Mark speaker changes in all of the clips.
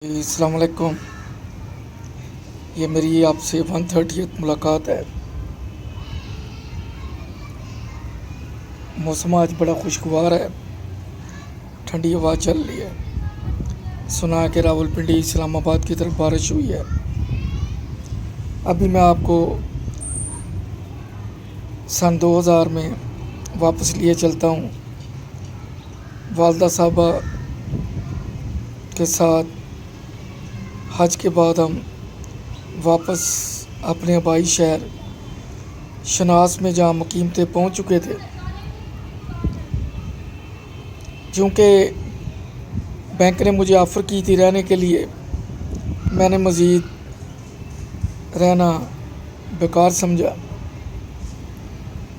Speaker 1: السلام علیکم۔ یہ میری آپ سے 130 ملاقات ہے۔ موسم آج بڑا خوشگوار ہے، ٹھنڈی ہوا چل رہی ہے۔ سنا ہے کہ راولپنڈی اسلام آباد کی طرف بارش ہوئی ہے۔ ابھی میں آپ کو سن 2000 میں واپس لیے چلتا ہوں۔ والدہ صاحبہ کے ساتھ حج کے بعد ہم واپس اپنے آبائی شہر شناس میں جہاں مقیم تھے پہنچ چکے تھے۔ چونکہ بینک نے مجھے آفر کی تھی رہنے کے لیے، میں نے مزید رہنا بیکار سمجھا۔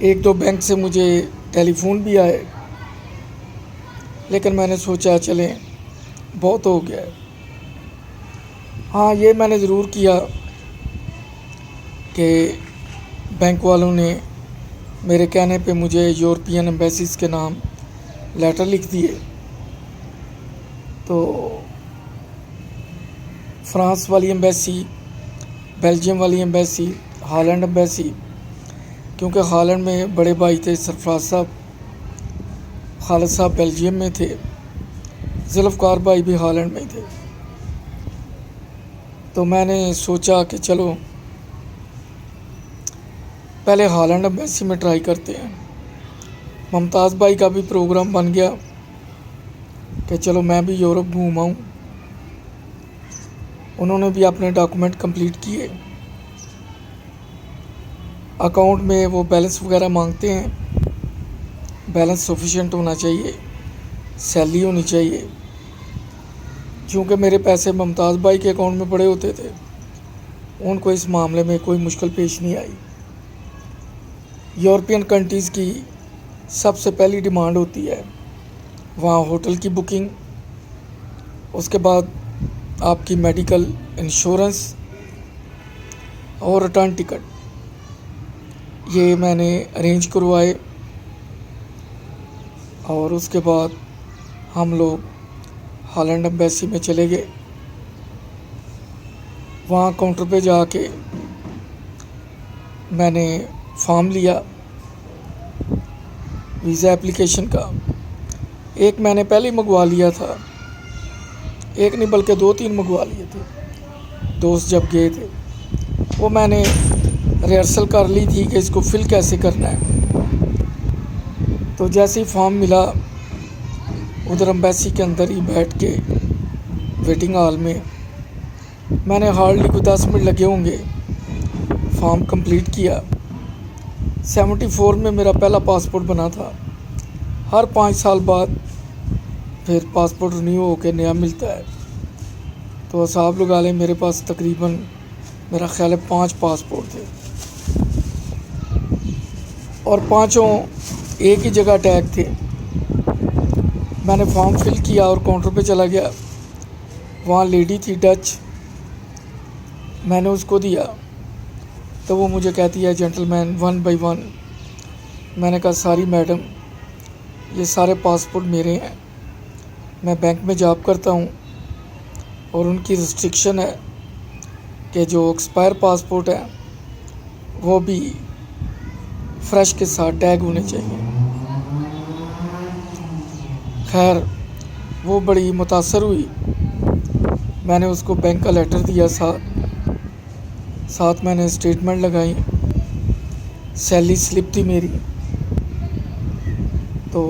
Speaker 1: ایک دو بینک سے مجھے ٹیلی فون بھی آئے، لیکن میں نے سوچا چلیں بہت ہو گیا ہے۔ ہاں، یہ میں نے ضرور کیا کہ بینک والوں نے میرے کہنے پہ مجھے یورپین ایمبیسیز کے نام لیٹر لکھ دیے۔ تو فرانس والی ایمبیسی، بیلجیم والی ایمبیسی، ہالینڈ ایمبیسی، کیونکہ ہالینڈ میں بڑے بھائی تھے سرفراز صاحب، خالد صاحب بیلجیم میں تھے، ذوالفقار بھائی بھی ہالینڈ میں تھے۔ تو میں نے سوچا کہ چلو پہلے ہالینڈ ایمبیسی میں ٹرائی کرتے ہیں۔ ممتاز بھائی کا بھی پروگرام بن گیا کہ چلو میں بھی یورپ گھوم آؤں۔ انہوں نے بھی اپنے ڈاکومنٹ کمپلیٹ کیے۔ اکاؤنٹ میں وہ بیلنس وغیرہ مانگتے ہیں، بیلنس سفیشینٹ ہونا چاہیے، سیلری ہونی چاہیے۔ چونکہ میرے پیسے ممتاز بھائی کے اکاؤنٹ میں پڑے ہوتے تھے، ان کو اس معاملے میں کوئی مشکل پیش نہیں آئی۔ یورپین کنٹریز کی سب سے پہلی ڈیمانڈ ہوتی ہے وہاں ہوٹل کی بکنگ، اس کے بعد آپ کی میڈیکل انشورنس اور ریٹرن ٹکٹ۔ یہ میں نے ارینج کروائے اور اس کے بعد ہم لوگ ہالینڈ ایمبیسی میں چلے گئے۔ وہاں کاؤنٹر پہ جا کے میں نے فارم لیا ویزا اپلیکیشن کا۔ ایک میں نے پہلے ہی منگوا لیا تھا، ایک نہیں بلکہ 2-3 منگوا لیے تھے، دوست جب گئے تھے۔ وہ میں نے ریہرسل کر لی تھی کہ اس کو فل کیسے کرنا ہے۔ تو جیسے ہی فارم ملا، ادھر ایمبیسی کے اندر ہی بیٹھ کے ویٹنگ ہال میں نے ہارڈلی کوئی 10 منٹ لگے ہوں گے، فارم کمپلیٹ کیا۔ 74 میں میرا پہلا پاسپورٹ بنا تھا۔ ہر 5 سال بعد پھر پاسپورٹ رینیو ہو کے نیا ملتا ہے۔ تو حساب لگا لیں میرے پاس تقریباً میرا خیال ہے 5 پاسپورٹ تھے، اور 5 ایک ہی جگہ ٹیگ تھے۔ میں نے فارم فل کیا اور کاؤنٹر پہ چلا گیا۔ وہاں لیڈی تھی ڈچ، میں نے اس کو دیا تو وہ مجھے کہتی ہے جینٹل مین 1 بائی 1۔ میں نے کہا ساری میڈم، یہ سارے پاسپورٹ میرے ہیں، میں بینک میں جاب کرتا ہوں اور ان کی ریسٹرکشن ہے کہ جو ایکسپائر پاسپورٹ ہے وہ بھی فریش کے ساتھ ٹیگ ہونے چاہیے۔ خیر، وہ بڑی متاثر ہوئی۔ میں نے اس کو بینک کا لیٹر دیا، ساتھ میں نے اسٹیٹمنٹ لگائی، سیلری سلپ تھی میری۔ تو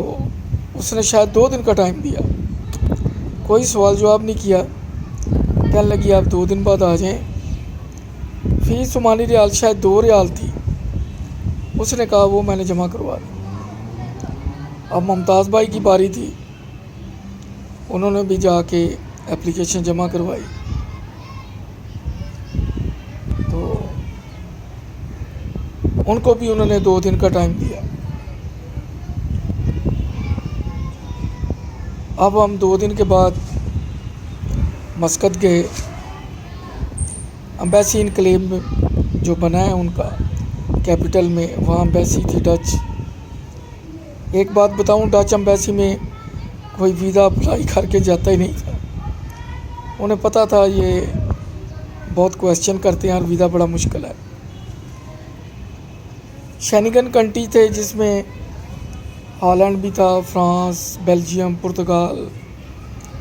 Speaker 1: اس نے شاید 2 دن کا ٹائم دیا، کوئی سوال جواب نہیں کیا۔ کہنے لگی آپ 2 دن بعد آ جائیں۔ فیس عمانی ریال شاید 2 ریال تھی، اس نے کہا وہ میں نے جمع کروا دی۔ اب ممتاز بھائی کی باری تھی، انہوں نے بھی جا کے اپلیکیشن جمع کروائی۔ تو ان کو بھی انہوں نے 2 دن کا ٹائم دیا۔ اب ہم 2 دن کے بعد مسقط گئے۔ ایمبیسی انکلیو میں جو بنا ہے ان کا کیپٹل میں، وہاں ایمبیسی تھی ڈچ۔ ایک بات بتاؤں، ڈچ ایمبیسی میں کوئی ویزا اپلائی کر کے جاتا ہی نہیں تھا، انہیں پتہ تھا یہ بہت کویسچن کرتے ہیں اور ویزا بڑا مشکل ہے. شینگن کنٹری تھے جس میں ہالینڈ بھی تھا، France, Belgium, Portugal,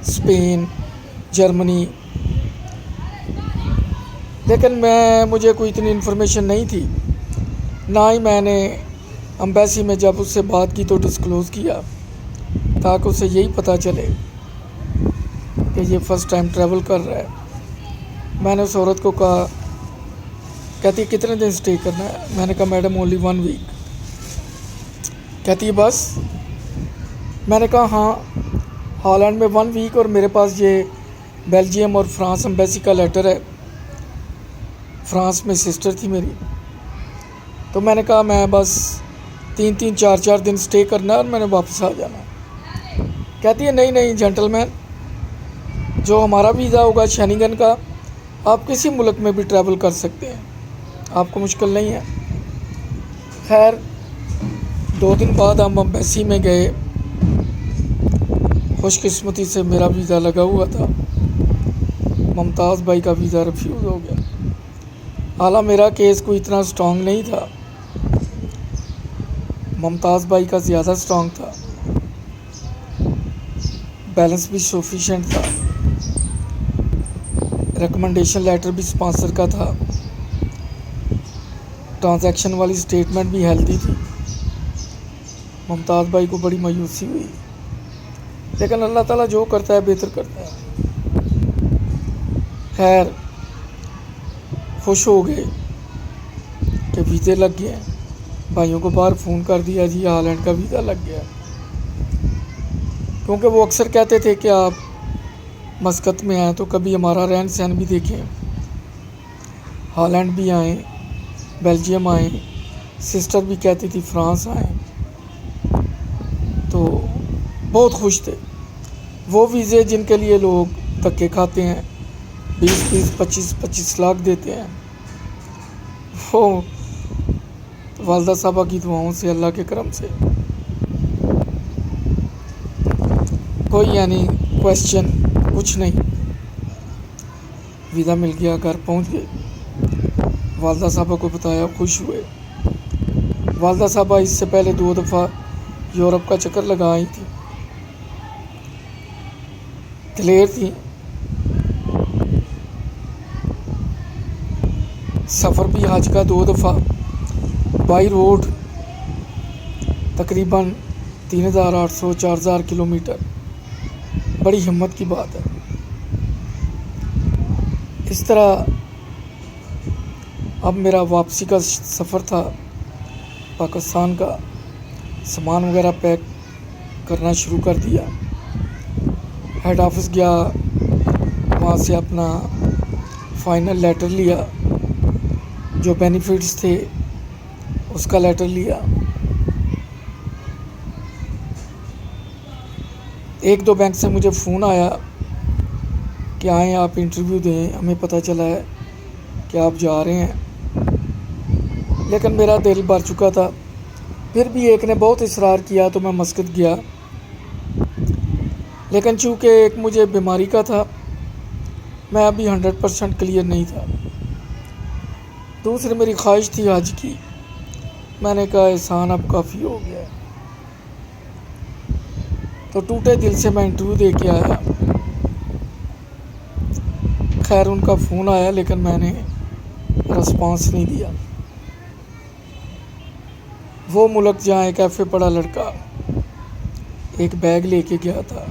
Speaker 1: Spain, Germany. لیکن مجھے کوئی اتنی انفارمیشن نہیں تھی، نہ ہی میں نے امبیسی میں جب اس سے بات کی تو ڈسکلوز کیا تاکہ اسے یہی پتہ چلے کہ یہ فرسٹ ٹائم ٹریول کر رہا ہے. میں نے اس عورت کو کہا، کہتی ہے کتنے دن سٹے کرنا ہے؟ میں نے کہا میڈم اونلی 1 ویک. کہتی ہے بس؟ میں نے کہا ہاں، ہالینڈ میں 1 ویک اور میرے پاس یہ بیلجیم اور فرانس امبیسی کا لیٹر ہے. فرانس میں سسٹر تھی میری. تو میں نے کہا میں بس 3-4 دن سٹے کرنا ہے اور میں نے واپس آ جانا. کہتی ہے نہیں جینٹل مین، جو ہمارا ویزا ہوگا شینگن کا، آپ کسی ملک میں بھی ٹریول کر سکتے ہیں، آپ کو مشکل نہیں ہے. خیر 2 دن بعد ہم امبیسی میں گئے. خوش قسمتی سے میرا ویزا لگا ہوا تھا، ممتاز بھائی کا ویزا ریفیوز ہو گیا. حالانکہ میرا کیس کوئی اتنا سٹرونگ نہیں تھا، ممتاز بھائی کا زیادہ سٹرونگ تھا، بیلنس بھی سفیشینٹ تھا، ریکمنڈیشن لیٹر بھی اسپانسر کا تھا، ٹرانزیکشن والی سٹیٹمنٹ بھی ہیلدی تھی. ممتاز بھائی کو بڑی مایوسی ہوئی، لیکن اللہ تعالیٰ جو کرتا ہے بہتر کرتا ہے. خیر خوش ہو گئے کہ ویزے لگ گئے. بھائیوں کو باہر فون کر دیا، جی ہالینڈ کا ویزا لگ گیا. کیونکہ وہ اکثر کہتے تھے کہ آپ مسقط میں آئیں تو کبھی ہمارا رہن سہن بھی دیکھیں، ہالینڈ بھی آئیں، بیلجیم آئیں. سسٹر بھی کہتی تھی فرانس آئیں. تو بہت خوش تھے. وہ ویزے جن کے لیے لوگ دھکے کھاتے ہیں، 20 25 لاکھ دیتے ہیں، وہ والدہ صاحبہ کی دعاؤں سے، اللہ کے کرم سے کوئی یعنی کویسچن کچھ نہیں. ویزا مل گیا، گھر پہنچ گئے، والدہ صاحبہ کو بتایا، خوش ہوئے. والدہ صاحبہ اس سے پہلے 2 دفعہ یورپ کا چکر لگائی تھی، دلیر تھی. سفر بھی حج کا 2 دفعہ بائی روڈ، تقریباً 3800-4000 کلومیٹر. بڑی ہمت کی بات ہے. اس طرح اب میرا واپسی کا سفر تھا پاکستان کا. سامان وغیرہ پیک کرنا شروع کر دیا. ہیڈ آفس گیا، وہاں سے اپنا فائنل لیٹر لیا، جو بینیفٹس تھے اس کا لیٹر لیا. 1-2 بینک سے مجھے فون آیا کہ آئیں آپ انٹرویو دیں، ہمیں پتہ چلا ہے کہ آپ جا رہے ہیں. لیکن میرا دل بھر چکا تھا. پھر بھی ایک نے بہت اصرار کیا تو میں مسقط گیا. لیکن چونکہ ایک مجھے بیماری کا تھا، میں ابھی 100% کلیئر نہیں تھا. دوسری میری خواہش تھی حج کی. میں نے کہا احسان اب کافی ہو گیا ہے. تو ٹوٹے دل سے میں انٹرویو دے کے آیا. خیر ان کا فون آیا لیکن میں نے رسپانس نہیں دیا. وہ ملک جہاں ایک ایف اے پڑھا لڑکا ایک بیگ لے کے گیا تھا،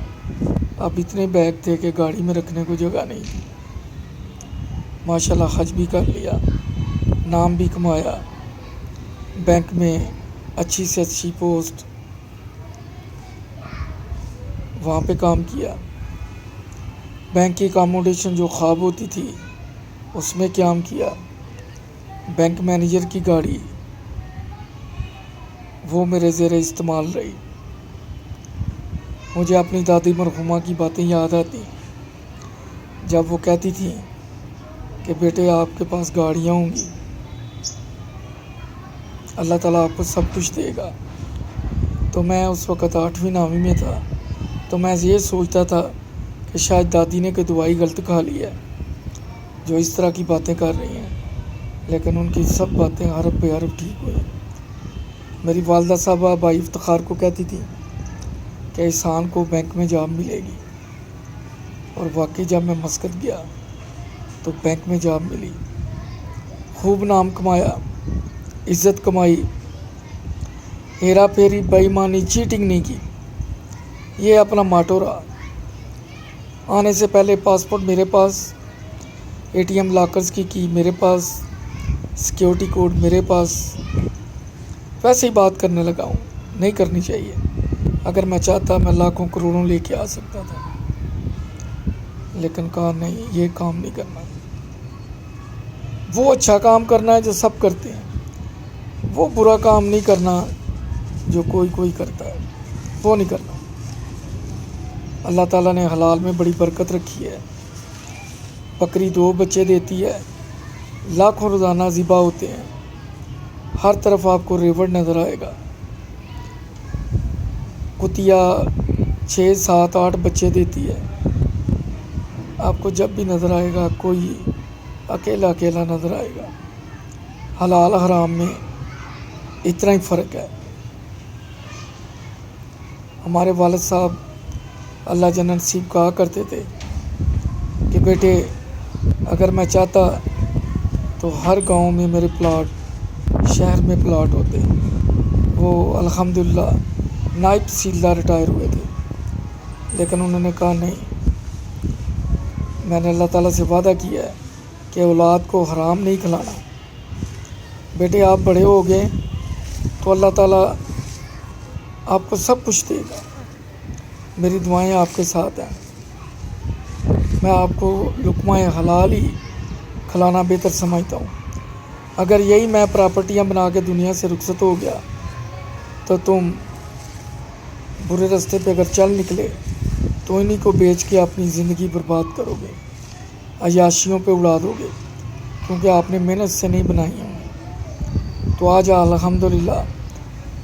Speaker 1: اب اتنے بیگ تھے کہ گاڑی میں رکھنے کو جگہ نہیں تھی. ماشاءاللہ حج بھی کر لیا، نام بھی کمایا، بینک میں اچھی سے اچھی پوسٹ، وہاں پہ کام کیا. بینک کی اکاموڈیشن جو خواب ہوتی تھی اس میں قیام کیا. بینک مینیجر کی گاڑی وہ میرے زیر استعمال رہی. مجھے اپنی دادی مرحومہ کی باتیں یاد آتی جب وہ کہتی تھیں کہ بیٹے آپ کے پاس گاڑیاں ہوں گی، اللہ تعالیٰ آپ کو سب کچھ دے گا. تو میں اس وقت 8ویں 9ویں میں تھا، تو میں یہ سوچتا تھا کہ کہ شاید دادی نے کوئی دوائی غلط کھا لی ہے جو اس طرح کی باتیں کر رہی ہیں، لیکن ان کی سب باتیں حرف بے حرف ٹھیک ہوئی۔ میری والدہ صاحبہ بھائی افتخار کو کہتی تھی کہ احسان کو بینک میں جاب ملے گی، اور واقعی جب میں مسقط گیا تو بینک میں جاب ملی، خوب نام کمایا، عزت کمائی، ہیرا پھیری، بے ایمانی، چیٹنگ نہیں کی۔ یہ اپنا ماٹو رہا۔ آنے سے پہلے پاسپورٹ میرے پاس، اے ٹی ایم لاکرز کی میرے پاس، سیکیورٹی کوڈ میرے پاس۔ ویسے ہی بات کرنے لگا ہوں، نہیں کرنی چاہیے۔ اگر میں چاہتا میں لاکھوں کروڑوں لے کے آ سکتا تھا، لیکن کہا نہیں، یہ کام نہیں کرنا۔ وہ اچھا کام کرنا ہے جو سب کرتے ہیں، وہ برا کام نہیں کرنا جو کوئی کرتا ہے، وہ نہیں کرنا۔ اللہ تعالیٰ نے حلال میں بڑی برکت رکھی ہے۔ بکری 2 بچے دیتی ہے، لاکھوں روزانہ ذبح ہوتے ہیں، ہر طرف آپ کو ریوڑ نظر آئے گا۔ کتیا 6 7 8 بچے دیتی ہے، آپ کو جب بھی نظر آئے گا کوئی اکیلا نظر آئے گا۔ حلال حرام میں اتنا ہی فرق ہے۔ ہمارے والد صاحب اللہ جنت نصیب کہا کرتے تھے کہ بیٹے اگر میں چاہتا تو ہر گاؤں میں میرے پلاٹ، شہر میں پلاٹ ہوتے۔ وہ الحمدللہ نائب تحصیلدار ریٹائر ہوئے تھے، لیکن انہوں نے کہا نہیں، میں نے اللہ تعالیٰ سے وعدہ کیا ہے کہ اولاد کو حرام نہیں کھلانا۔ بیٹے آپ بڑے ہو گئے تو اللہ تعالیٰ آپ کو سب کچھ دے گا، میری دعائیں آپ کے ساتھ ہیں۔ میں آپ کو لقمہ حلال ہی کھلانا بہتر سمجھتا ہوں۔ اگر یہی میں پراپرٹیاں بنا کے دنیا سے رخصت ہو گیا تو تم برے راستے پہ اگر چل نکلے تو انہی کو بیچ کے اپنی زندگی برباد کرو گے، عیاشیوں پہ اڑا دو گے، کیونکہ آپ نے محنت سے نہیں بنائی ہیں۔ تو آج الحمدللہ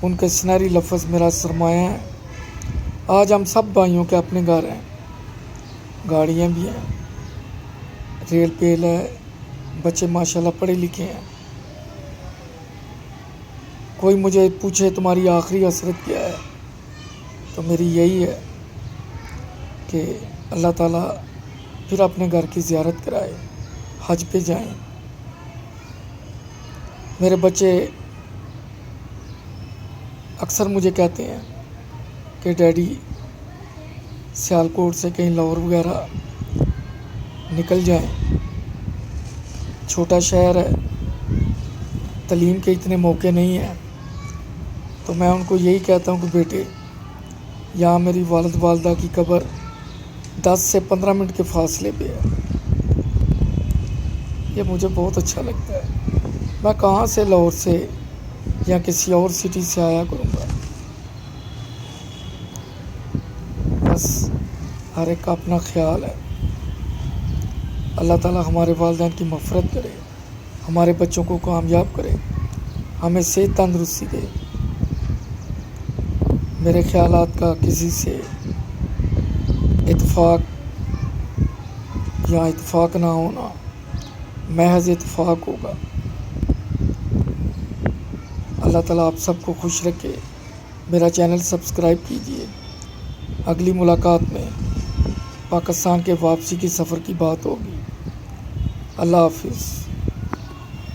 Speaker 1: ان کے سنہری لفظ میرا سرمایہ ہے۔ آج ہم سب بھائیوں کے اپنے گھر ہیں، گاڑیاں بھی ہیں، ریل پیل ہے، بچے ماشاءاللہ پڑھے لکھے ہیں۔ کوئی مجھے پوچھے تمہاری آخری حسرت کیا ہے، تو میری یہی ہے کہ اللہ تعالیٰ پھر اپنے گھر کی زیارت کرائے، حج پہ جائیں۔ میرے بچے اکثر مجھے کہتے ہیں کہ ڈیڈی سیالکوٹ سے کہیں لاہور وغیرہ نکل جائیں، چھوٹا شہر ہے، تعلیم کے اتنے موقع نہیں ہیں۔ تو میں ان کو یہی کہتا ہوں کہ بیٹے یہاں میری والد والدہ کی قبر 10 سے 15 منٹ کے فاصلے پہ ہے۔ یہ مجھے بہت اچھا لگتا ہے۔ میں کہاں سے لاہور سے یا کسی اور سٹی سے آیا کروں گا۔ بس ہر ایک کا اپنا خیال ہے۔ اللہ تعالیٰ ہمارے والدین کی مغفرت کرے، ہمارے بچوں کو کامیاب کرے، ہمیں صحت تندرستی دے۔ میرے خیالات کا کسی سے اتفاق یا اتفاق نہ ہونا محض اتفاق ہوگا۔ اللہ تعالیٰ آپ سب کو خوش رکھے۔ میرا چینل سبسکرائب کیجیے۔ اگلی ملاقات میں پاکستان کے واپسی کی سفر کی بات ہوگی۔ اللہ حافظ۔